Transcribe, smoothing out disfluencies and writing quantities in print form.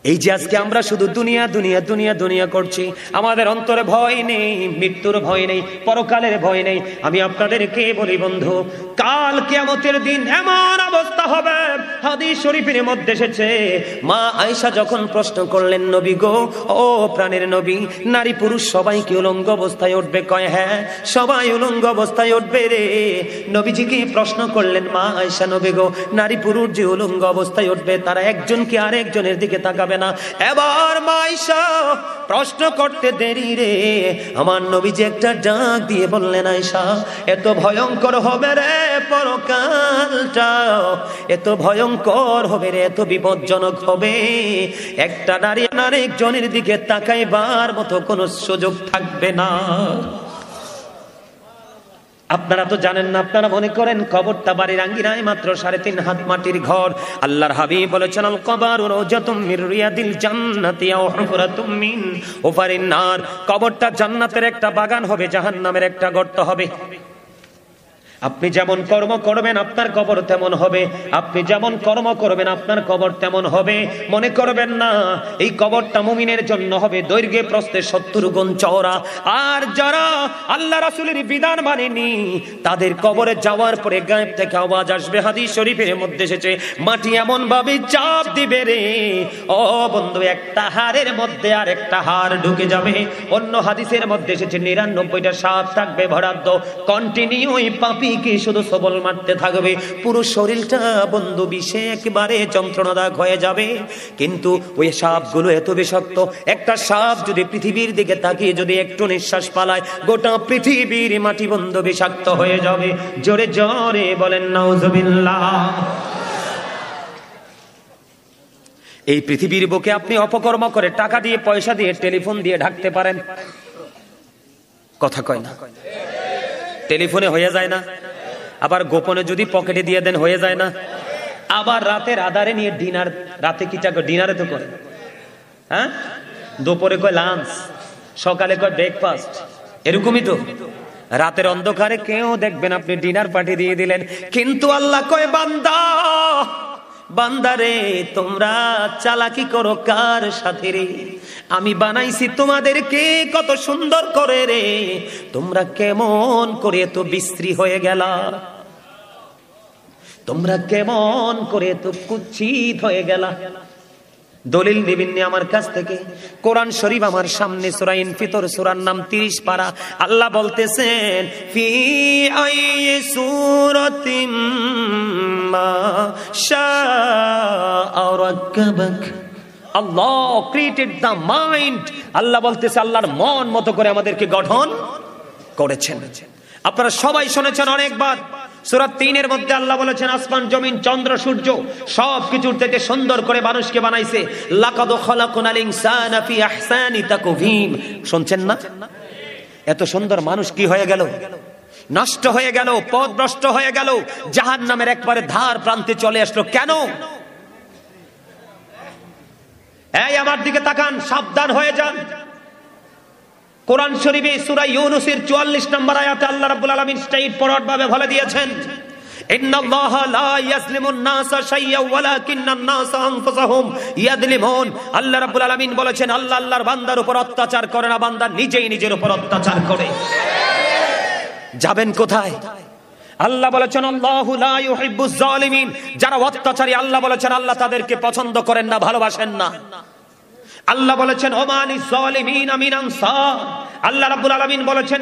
এই যে আজকে আমরা শুধু দুনিয়া দুনিয়া দুনিয়া দুনিয়া করছি, আমাদের অন্তরে ভয় নেই, মৃত্যুর ভয় নেই, পরকালের ভয় নেই। আমি আপনাদেরকে বলি বন্ধু, কাল কিয়ামতের দিন এমন অবস্থা হবে, হাদিস শরীফের মধ্যে এসেছে, মা আয়েশা যখন প্রশ্ন করলেন, নবী গো, ও প্রাণের নবী, নারী পুরুষ সবাই কি উলঙ্গ অবস্থায় উঠবে? কয় হ্যাঁ, সবাই উলঙ্গ অবস্থায় উঠবে রে। নবীজিকে প্রশ্ন করলেন, মা আয়েশা, নবী গো, নারী পুরুষ যে উলঙ্গ অবস্থায় উঠবে, তারা একজন কি আরেকজনের দিকে তাকাবে না? এবার মা আয়েশা প্রশ্ন করতে দেরি রে, আমার নবীজি একটা ডাক দিয়ে বললেন, আয়েশা, এত ভয়ঙ্কর হবে রে পরকালটা, এত ভয়ঙ্কর হবে রে, এত বিপজ্জনক হবে, একটা নারী আরেকজনের দিকে তাকাইবার মতো কোনো সুযোগ থাকবে না। আপনারা তো জানেন না, আপনারা মনে করেন কবরটা বাড়ির আঙ্গিনায় মাত্র 3.5 হাত মাটির ঘর। আল্লাহর হাবিব বলেছেন, আল কবরু রাওজাতুম মির রিয়াদিল জান্নাতি আও হুফরাতুম মিন হুফারিন নার। কবরটা জান্নাতের একটা বাগান হবে, জাহান্নামের একটা গর্ত হবে। আপনি যেমন কর্ম করবেন আপনার কবর তেমন হবে, আপনি যেমন কর্ম করবেন আপনার কবর তেমন হবে। মনে করবেন না এই কবরটা মুমিনের জন্য হবে দৈর্ঘ্যে প্রস্থে 70 গুণ চওড়া। আর যারা আল্লাহ রাসূলের বিধান মানেনি, তাদের কবরে যাওয়ার পরে গায়েব থেকে আওয়াজ আসবে, হাদিস শরীফের মধ্যে এসেছে, মাটি এমন ভাবে চাপ দিবে রে, ও বন্ধু, একটা হাড়ের মধ্যে আর একটা হাড় ঢুকে যাবে। অন্য হাদিসের মধ্যে এসেছে 99টা সাপ থাকবে বরাদ্দ, কন্টিনিউ ওই পাপি কি শুধু সবল মারতে থাকবে, পুরো শরীরটা বন্ধু বিষে একেবারে যন্ত্রণাদায়ক হয়ে যাবে। কিন্তু ওই সাপগুলো এত বিষাক্ত, একটা সাপ যদি পৃথিবীর দিকে তাকিয়ে যদি একটু নিঃশ্বাস পালায়, গোটা পৃথিবীর মাটি বন্ধু বিষাক্ত হয়ে যাবে। জোরে জোরে বলেন নাউজুবিল্লাহ। এই পৃথিবীর বুকে আপনি অপকর্ম করে টাকা দিয়ে, পয়সা দিয়ে, টেলিফোন দিয়ে ঢাকতে পারেন, কথা কয় না? টেলিফোনে হয়ে যায় না? আবার গোপনে যদি পকেটে দিয়ে দেন হয়ে যায় না? আবার রাতের আধারে নিয়ে ডিনার, রাতে কি চাকো? ডিনারে তো করে, হ্যাঁ, দুপুরে কয় লাঞ্চ, সকালে কয় ব্রেকফাস্ট, এরকমই তো। রাতের অন্ধকারে কেউ দেখবেন আপনি ডিনার পার্টি দিয়ে দিলেন, কিন্তু আল্লাহ কয়, বান্দা, বান্দারে, তোমরা চালাকি করো কার সাথে রে? আমি বানাইছি তোমাদেরকে কত সুন্দর করে রে, তোমরা কেমন করে এত বিশ্রী হয়ে গেলা, তোমরা কেমন করে এত কুৎসিত হয়ে গেলা। দলিল নিবেন আমার কাছ থেকে, কোরআন শরীফ আমার সামনে, সূরা ইনফিতর সূরার নাম 30 পারা। আল্লাহ বলতেছেন, ফি আইয়ি সূরাতিম মা শাআ রাক্কাবাক। আল্লাহ ক্রিয়েটেড দ্য মাইন্ড। আল্লাহ বলতেছে, আল্লাহর মন মতো করে আমাদেরকে গঠন করেছেন। আপনারা সবাই শুনেছেন অনেকবার, সূরা 3-এর মধ্যে আল্লাহ বলেছেন, আসমান জমিন চন্দ্র সূর্য সবকিছুর থেকে সুন্দর করে মানুষকে বানাইছে। লাকাদ খালাকনাল ইনসানা ফি আহসানি তাকওয়িম। শুনছেন না? এত সুন্দর মানুষ কি হয়ে গেল? নষ্ট হয়ে গেল, পথভ্রষ্ট হয়ে গেল, জাহান্নামের একবারে ধার প্রান্তে চলে আসলো। কেন? এই আমার দিকে তাকান, সাবধান হয়ে যান। কোরআন শরীফে সূরা ইউনূসের 44 নম্বর আয়াতে আল্লাহ রাব্বুল আলামিন স্ট্রেইট ফরওয়ার্ড ভাবে বলে দিয়েছেন, ইন্নাল্লাহা লা ইয়াজলিমুন নাসা শাইয়্যান ওয়ালাকিন্নান নাসা আনফুসাহুম ইয়াজলিমুন। আল্লাহ রাব্বুল আলামিন বলেছেন, আল্লাহ আল্লাহর বান্দার উপর অত্যাচার করে না, বান্দা নিজেই নিজের উপর অত্যাচার করে। যাবেন কোথায়? আল্লাহ বলেছেন, আল্লাহু লা ইউহিব্বুজ জালিমিন। যারা অত্যাচারী, আল্লাহ বলেছেন আল্লাহ তাদেরকে পছন্দ করেন না, ভালোবাসেন না। আল্লাহ বলেছেন, ওমানিজ জালিমিনা মিন আনসার। আল্লাহ রাব্বুল আলামিন বলেছেন,